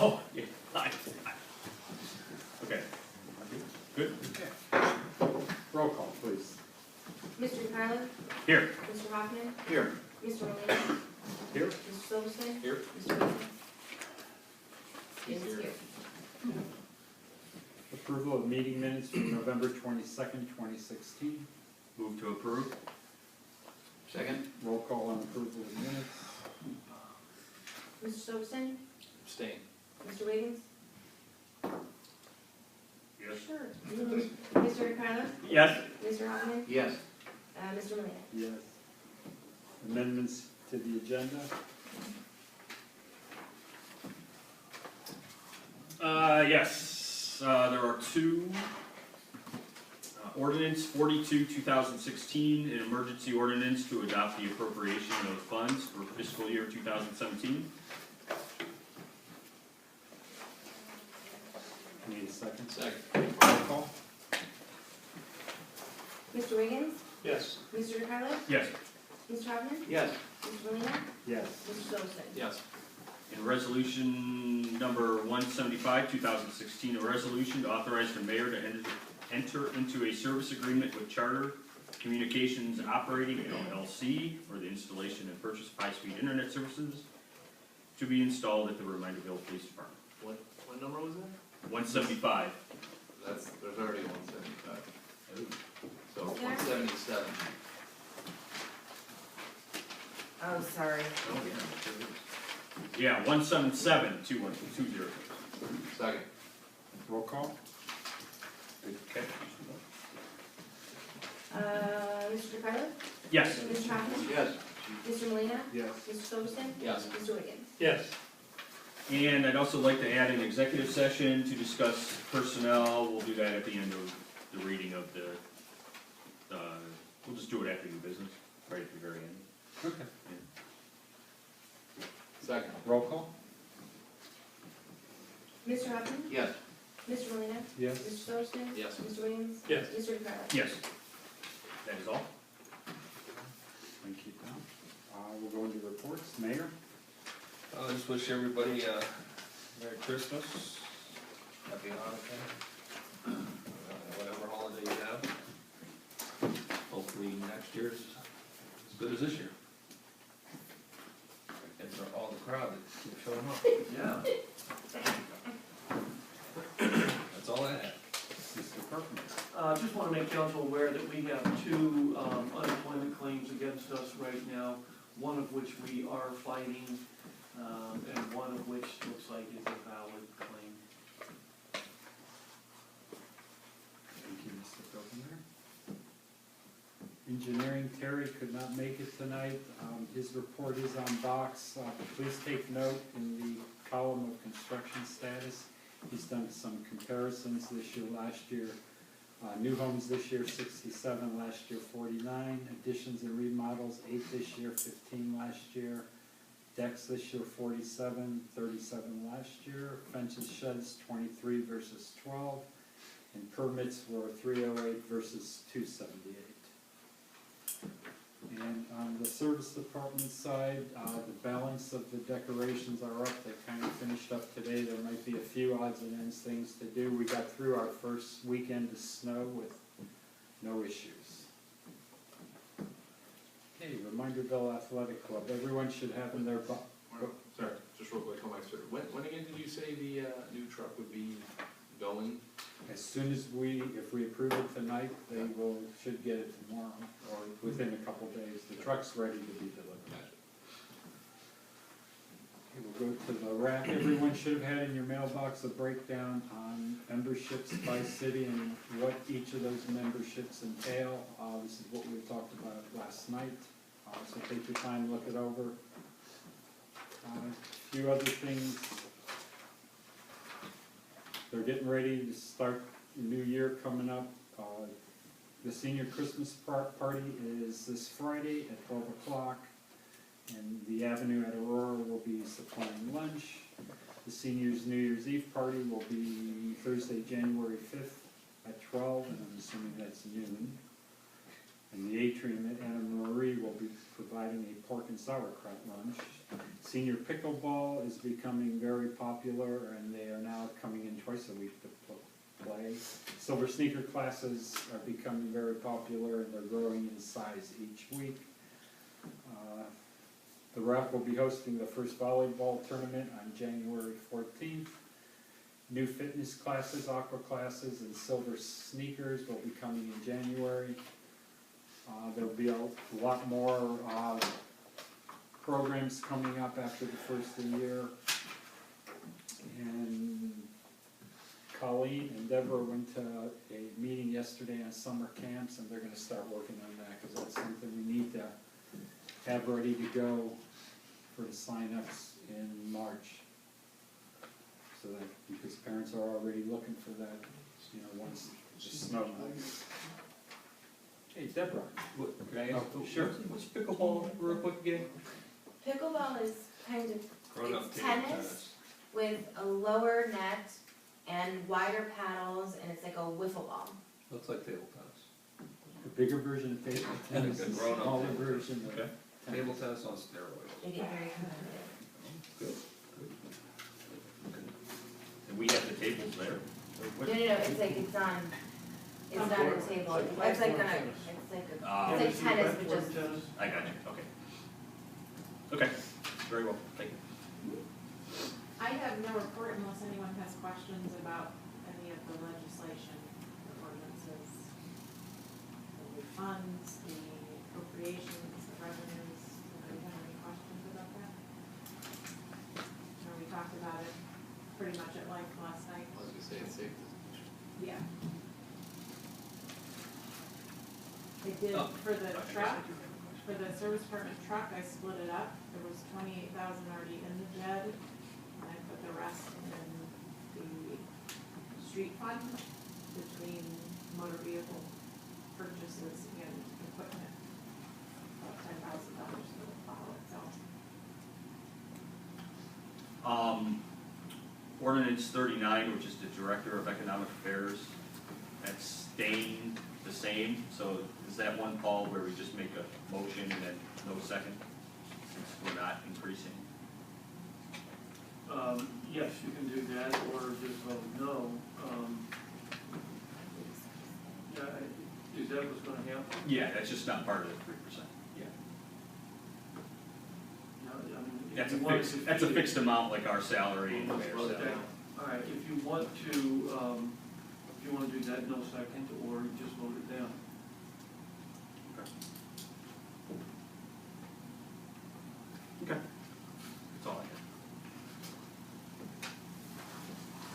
Oh, yeah, fine. Okay. Good? Roll call, please. Mr. Carlin? Here. Mr. Hoffman? Here. Mr. Molina, Here. Mr. Silverston? Here. Mr. Williams? Is here. Approval of meeting minutes from November 22nd, 2016. Move to approve. Second? Roll call on approval of minutes. Mr. Silverston? Abstain. Mr. Wiggins? Yes. Sure. Mr. Carlin? Yes. Mr. Hoffman? Yes. Mr. Molina. Yes. Amendments to the agenda. Yes, there are two. Ordinance 42, 2016, an emergency ordinance to adopt the appropriation of funds for fiscal year 2017. Need a second? Second. Roll call. Mr. Wiggins? Yes. Mr. Carlin? Yes. Mr. Hoffman? Yes. Mr. Molina, Yes. Mr. Silverston? Yes. In resolution number 175, 2016, a resolution to authorize the mayor to enter into a service agreement with Charter Communications Operating LLC for the installation and purchase of high-speed internet services to be installed at the Reminderville Police Department. What number was that? 175. There's already 175. So Yeah. 177. Oh, sorry. Yeah, 177, 2120. Second. Roll call. Okay. Mr. Carlin? Yes. Mr. Hoffman? Yes. Mr. Molina, Yes. Mr. Silverston? Yes. Mr. Wiggins? Yes. And I'd also like to add an executive session to discuss personnel. We'll do that at the end of the reading of the, we'll just do it after the business, right at the very end. Okay. Second. Roll call. Mr. Hoffman? Yes. Mr. Molina, Yes. Mr. Silverston? Yes. Mr. Williams? Yes. Mr. Carlin? Yes. That is all. Thank you, Tom. We'll go into reports. Mayor? I just wish everybody Merry Christmas, Happy Hanukkah, whatever holiday you have. Hopefully next year's as good as this year. And for all the crowd that keeps showing up. Yeah. That's all I have. Mr. Carpenter? Just want to make council aware that we have two unemployment claims against us right now, one of which we are fighting, and one of which looks like is a valid claim. Thank you, Mr. Carpenter. Engineering, Terry could not make it tonight. His report is on box. Please take note in the column of construction status. He's done some comparisons this year, last year. New homes this year, 67, last year 49. Additions and remodels, 8 this year, 15 last year. Decks this year, 47, 37 last year. Fences, sheds, 23 versus 12. And permits were 308 versus 278. And on the service department side, the balance of the decorations are up. They kind of finished up today. There might be a few odds and ends things to do. We got through our first weekend of snow with no issues. Okay, Reminderville Athletic Club. Everyone should have in their Sorry, just real quick, come back to it. When again did you say the new truck would be going? as soon as if we approve it tonight, they should get it tomorrow or within a couple days. The truck's ready to be delivered. Gotcha. Okay, we'll go to the wrap. Everyone should have had in your mailbox a breakdown on memberships by city and what each of those memberships entail. This is what we talked about last night. So take your time, look it over. A few other things. They're getting ready to start the new year coming up. The senior Christmas party is this Friday at 12 o'clock. And the Avenue at Aurora will be supplying lunch. The seniors' New Year's Eve party will be Thursday, January 5th at 12, and I'm assuming that's noon. In the atrium at Anna Marie will be providing a pork and sauerkraut lunch. Senior pickleball is becoming very popular, and they are now coming in twice a week to play. Silver sneaker classes are becoming very popular, and they're growing in size each week. The RAF will be hosting the first volleyball tournament on January 14th. New fitness classes, aqua classes, and silver sneakers will be coming in January. There'll be a lot more programs coming up after the first of the year. And Colleen and Deborah went to a meeting yesterday on summer camps, and they're gonna start working on that, because that's something we need to have ready to go for the sign-ups in March. So that, because parents are already looking for that, you know, once the snow melts. Hey, Deborah. What, can I ask, Oh, sure. what's pickleball real quick again? Pickleball is kind of, Grown-up it's table tennis with a lower net and wider paddles, and it's like a wiffle ball. Looks like table tennis. A bigger version of table tennis, Like a a grown-up smaller table version of Okay. tennis. Table tennis on steroids. They get very competitive. Good, good. And we have the tables there. No, it's like, it's on a table, it's like tennis. Ah. it's like tennis, but Court just, tennis. I got you, okay. Okay, very well, thank you. I have no report unless anyone has questions about any of the legislation, the ordinances, the new funds, the appropriations, the revenues. Do you have any questions about that? Or we talked about it pretty much at length last night. I was gonna say, it's safe to. Yeah. I did, Oh, for the I guess I truck, do have a question. for the service department truck, I split it up. There was 28,000 already in the JED, and I put the rest in the street fund between motor vehicle purchases and equipment. About $10,000 for the plow itself. Ordinance 39, which is the Director of Economic Affairs, that's staying the same, so is that one, Paul, where we just make a motion and then no second, since we're not increasing? Yes, you can do that, or just vote no. Yeah, is that what's gonna happen? Yeah, that's just not part of the 3%, yeah. Yeah, I mean, if you want to That's a defeat it- fixed amount like our salary and the Let's mayor's vote it salary. down. All right, if you want to, do that, no second, or just vote it down. Okay. That's all I have.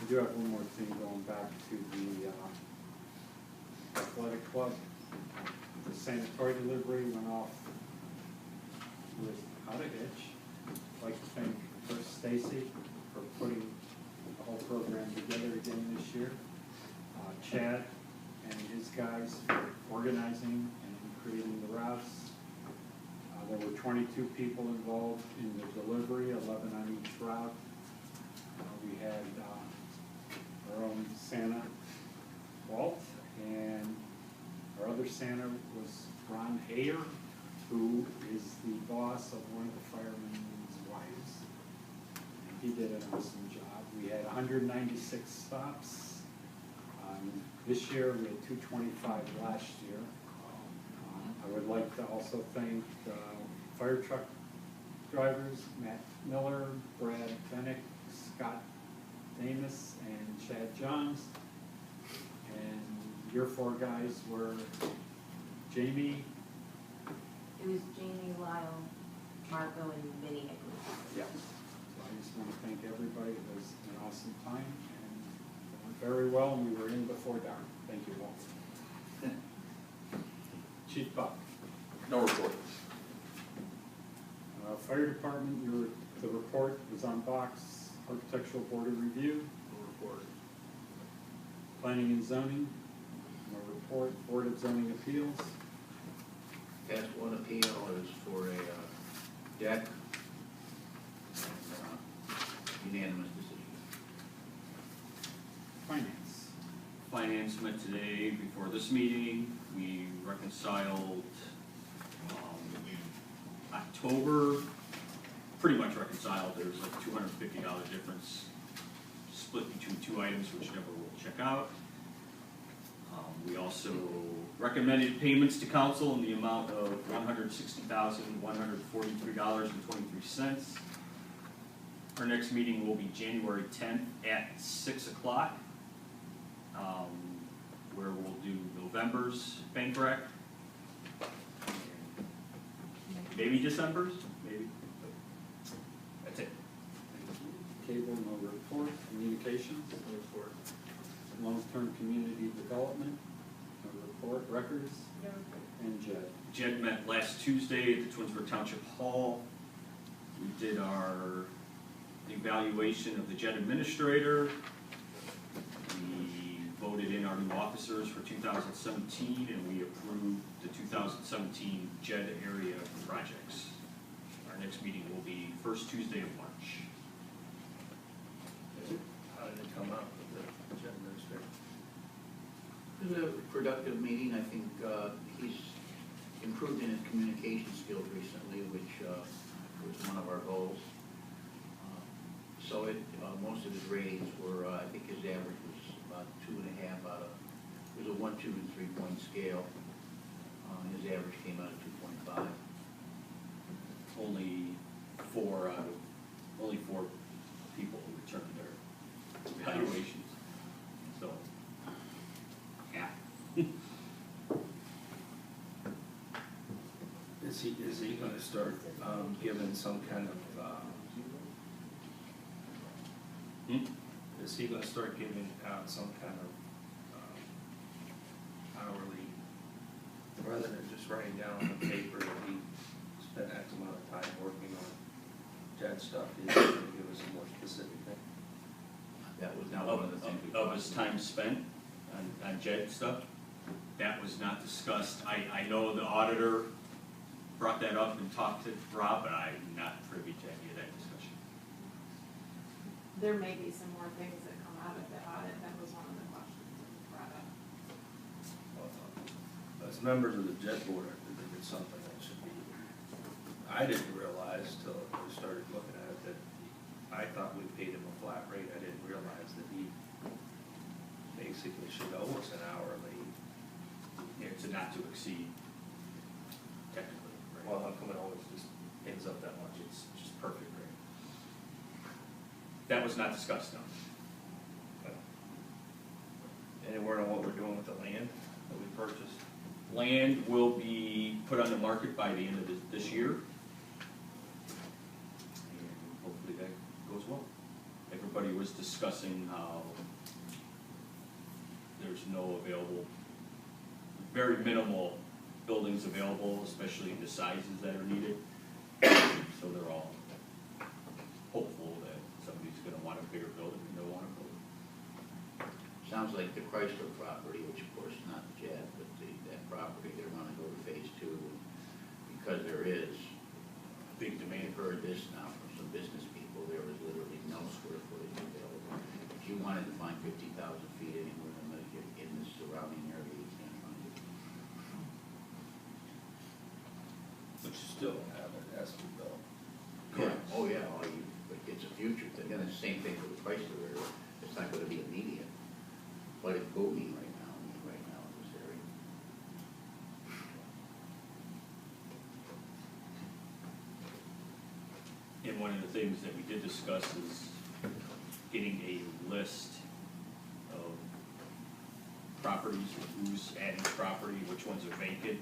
I do have one more thing going back to the athletic club. The sanitary delivery went off without a hitch. I'd like to thank first Stacy for putting the whole program together again this year. Chad and his guys for organizing and creating the routes. There were 22 people involved in the delivery, 11 on each route. We had our own Santa, Walt, and our other Santa was Ron Hayer, who is the boss of one of the firemen's wives. And he did an awesome job. We had 196 stops. This year, we had 225 last year. I would like to also thank fire truck drivers, Matt Miller, Brad Bennick, Scott Damus, and Chad Johns. And your four guys were Jamie. it was Jamie, Lyle, Marco, and Vinny, I believe. Yeah. So I just want to thank everybody. It was an awesome time, and it went very well, and we were in before dark. Thank you all. Chief Buck. No report. Fire Department, the report was on box. Architectural Board of Review, No report. Planning and Zoning, no report. Board of Zoning Appeals, Past one appeal is for a deck, and unanimous decision. Finance. Finance met today before this meeting. We reconciled, October, pretty much reconciled. There's like $250 difference split between two items, which Deborah will check out. We also recommended payments to council in the amount of $160,143.23. Our next meeting will be January 10th at 6 o'clock, where we'll do November's bank rec. Maybe December's, maybe. That's it. Cable, no report. Communications, No report. long-term community development, no report. Records, and JED. Jed met last Tuesday at the Twinsburg Township Hall. We did our evaluation of the JED administrator. We voted in our new officers for 2017, and we approved the 2017 JED area projects. Our next meeting will be first Tuesday of March. How did it come out with the agenda administrator? It was a productive meeting. I think he's improved in his communication skills recently, which was one of our goals. So most of his ratings were, I think his average was about 2.5 out of, it was a 1, 2, and 3 point scale. His average came out at 2.5. Only four people who returned their evaluations. So, yeah. Is he gonna start, giving some kind of, is he gonna start giving out some kind of, hourly, rather than just writing down on the paper that he spent X amount of time working on JED stuff, he's gonna give us a more specific thing? That was not one of the things we Of his time spent on JED stuff, that was not discussed. I know the auditor brought that up and talked to Rob, but I'm not privy to any of that discussion. There may be some more things that come out of the audit, that was one of the questions that was brought up. As members of the JED board, I think it's something that should be, I didn't realize till we started looking at it that I thought we paid him a flat rate. I didn't realize that he basically should owe us an hourly. It's a not to exceed technically. Right? Well, how come it always just ends up that much? It's just perfect, right? That was not discussed, no. Any word on what we're doing with the land that we purchased? Land will be put on the market by the end of this year. And hopefully that goes well. Everybody was discussing how there's no available, very minimal buildings available, especially in the sizes that are needed. So they're all hopeful that somebody's gonna want a bigger building and they'll want to build. Sounds like the Chrysler property, which of course not JED, but that property, they're gonna go to phase 2. Because there is big demand, heard this now from some business people, there was literally no square footage available. If you wanted to find 50,000 feet anywhere in the surrounding area, you can't find it. But you still don't have it, it has to be built. Correct. Oh, yeah, but it's a future thing, and the same thing with the Chrysler area, it's not gonna be immediate. But it's booming right now in this area. And one of the things that we did discuss is getting a list of properties, who's adding property, which ones are vacant.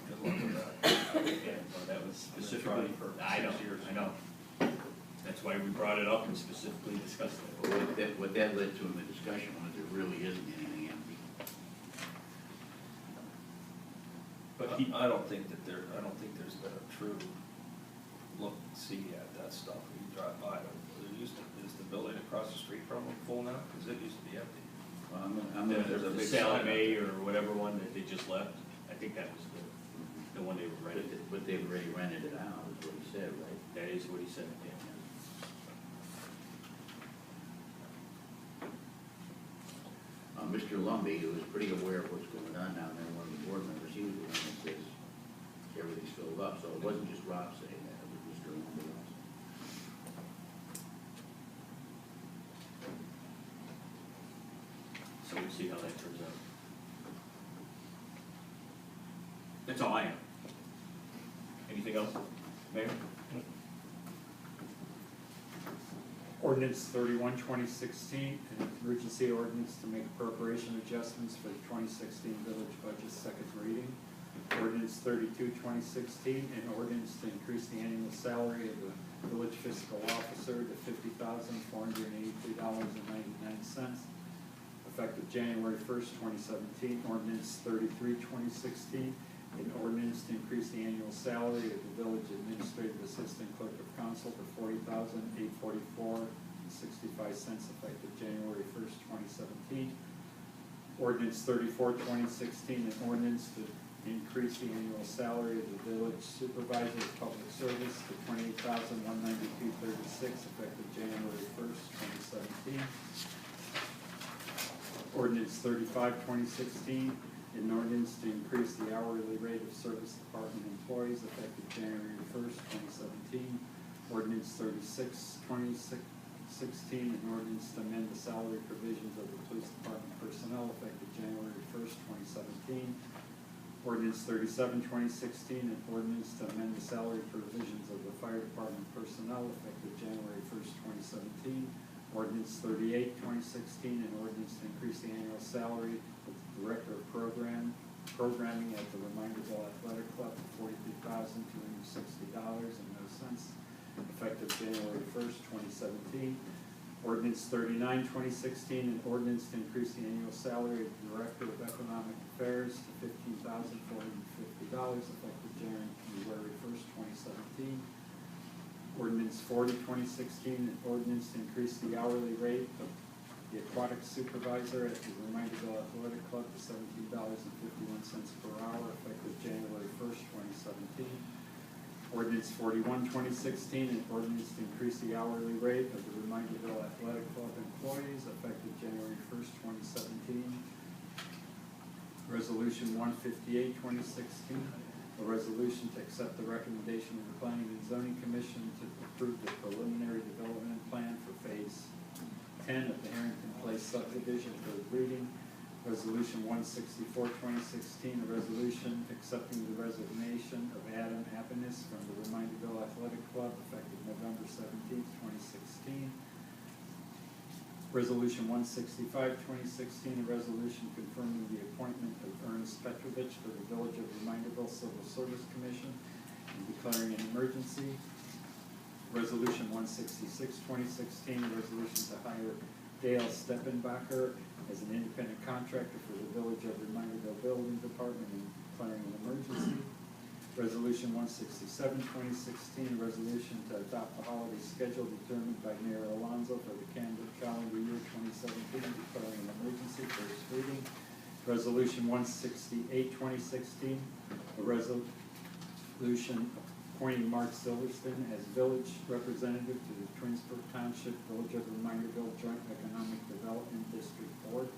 Good luck with that. And that was specifically, for I know, 6 years. I know. That's why we brought it up and specifically discussed it. But what that led to in the discussion was there really isn't anything empty. But he, I don't think there's been a true look and see at that stuff. When you drive by, is the building across the street from them full now? Because it used to be empty. Well, I'm gonna, There's a the big Sallie sign Mae or whatever one that they just left, I think that was the one they were renting. but they've already rented it out, is what he said, right? That is what he said, yeah. Mr. Lumby, who is pretty aware of what's going on down there, one of the board members, he was the one that says everything's filled up, so it wasn't just Rob saying that, it was Mr. Lumby also. So we'll see how that turns out. That's all I have. Anything else, Mayor? Ordinance 31, 2016, an emergency ordinance to make appropriation adjustments for the 2016 village budget, second reading. Ordinance 32, 2016, an ordinance to increase the annual salary of the village fiscal officer to $50,483.99, effective January 1st, 2017. Ordinance 33, 2016, an ordinance to increase the annual salary of the village administrative assistant clerk of council to $40,844.65, effective January 1st, 2017. Ordinance 34, 2016, an ordinance to increase the annual salary of the village supervisor of public service to $28,192.36, effective January 1st, 2017. Ordinance 35, 2016, an ordinance to increase the hourly rate of service department employees effective January 1st, 2017. Ordinance 36, 2016, an ordinance to amend the salary provisions of the police department personnel effective January 1st, 2017. Ordinance 37, 2016, an ordinance to amend the salary provisions of the fire department personnel effective January 1st, 2017. Ordinance 38, 2016, an ordinance to increase the annual salary of the director of programming at the Reminderville Athletic Club to $43,260.00, effective January 1st, 2017. Ordinance 39, 2016, an ordinance to increase the annual salary of the director of economic affairs to $15,450, effective January 1st, 2017. Ordinance 40, 2016, an ordinance to increase the hourly rate of the aquatic supervisor at the Reminderville Athletic Club to $17.51 per hour, effective January 1st, 2017. Ordinance 41, 2016, an ordinance to increase the hourly rate of the Reminderville Athletic Club employees, effective January 1st, 2017. Resolution 158, 2016, a resolution to accept the recommendation of the Planning and Zoning Commission to approve the preliminary development plan for Phase 10 of the Harrington Place subdivision for reading. Resolution 164, 2016, a resolution accepting the resignation of Adam Appenis from the Reminderville Athletic Club effective November 17th, 2016. Resolution 165, 2016, a resolution confirming the appointment of Ernest Petrovich for the Village of Reminderville Civil Service Commission and declaring an emergency. Resolution 166, 2016, a resolution to hire Dale Steppenbacher as an independent contractor for the Village of Reminderville Building Department and declaring an emergency. Resolution 167, 2016, a resolution to adopt the holiday schedule determined by Mayor Alonso for the calendar year 2017, declaring an emergency, first reading. Resolution 168, 2016, a resolution appointing Mark Silverston as village representative to the Twinsburg Township Village of Reminderville Joint Economic Development District Board.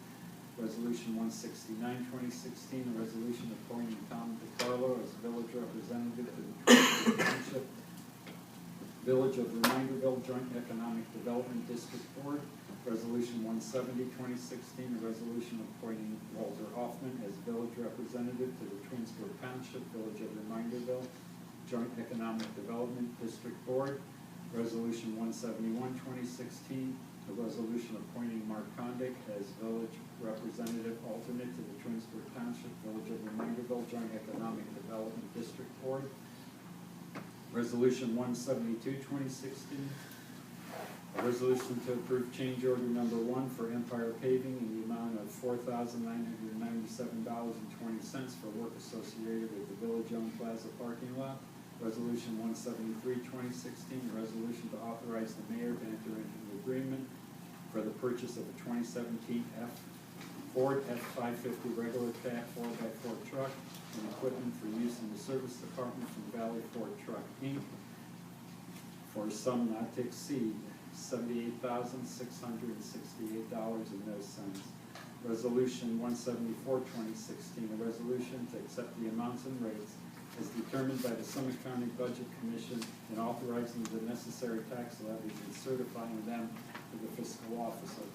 Resolution 169, 2016, a resolution appointing Tom DiCarlo as village representative to the Twinsburg Township Village of Reminderville Joint Economic Development District Board. Resolution 170, 2016, a resolution appointing Walter Hoffman as village representative to the Twinsburg Township Village of Reminderville Joint Economic Development District Board. Resolution 171, 2016, a resolution appointing Mark Condick as village representative alternate to the Twinsburg Township Village of Reminderville Joint Economic Development District Board. Resolution 172, 2016, a resolution to approve change order number 1 for Empire Paving in the amount of $4,997.20 for work associated with the village-owned plaza parking lot. Resolution 173, 2016, a resolution to authorize the mayor to enter into an agreement for the purchase of a 2017 Ford F-550 regular cab 4x4 truck and equipment for use in the service department from Valley Ford Truck, Inc. for a sum not to exceed $78,668.00. Resolution 174, 2016, a resolution to accept the amounts and rates as determined by the Summit County Budget Commission and authorizing the necessary tax levies and certifying them to the fiscal officer.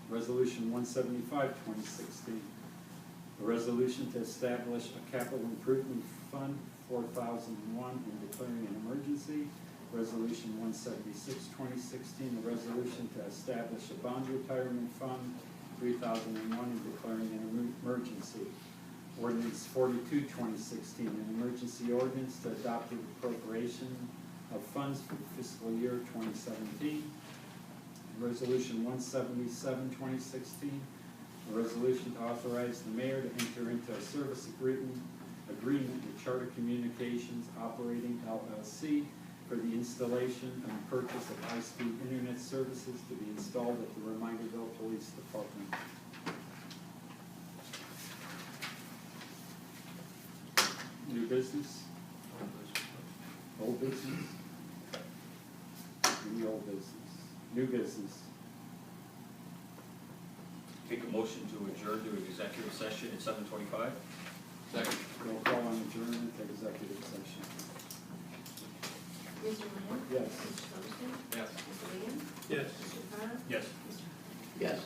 Resolution 175, 2016, a resolution to establish a capital improvement fund, 4001, and declaring an emergency. Resolution 176, 2016, a resolution to establish a bond retirement fund, 3001, and declaring an emergency. Ordinance 42, 2016, an emergency ordinance to adopt the appropriation of funds for fiscal year 2017. Resolution 177, 2016, a resolution to authorize the mayor to enter into a service agreement with Charter Communications Operating LLC for the installation and purchase of high-speed internet services to be installed at the Reminderville Police Department. New business? Old business? Any old business? New business? Take a motion to adjourn to executive session at 7:25. Second. Roll call on adjournment to executive session. Mr. Lyon? Yes. Mr. Silverston? Yes. Mr. Williams? Yes. Mr. Carter? Yes. Mr. Yes.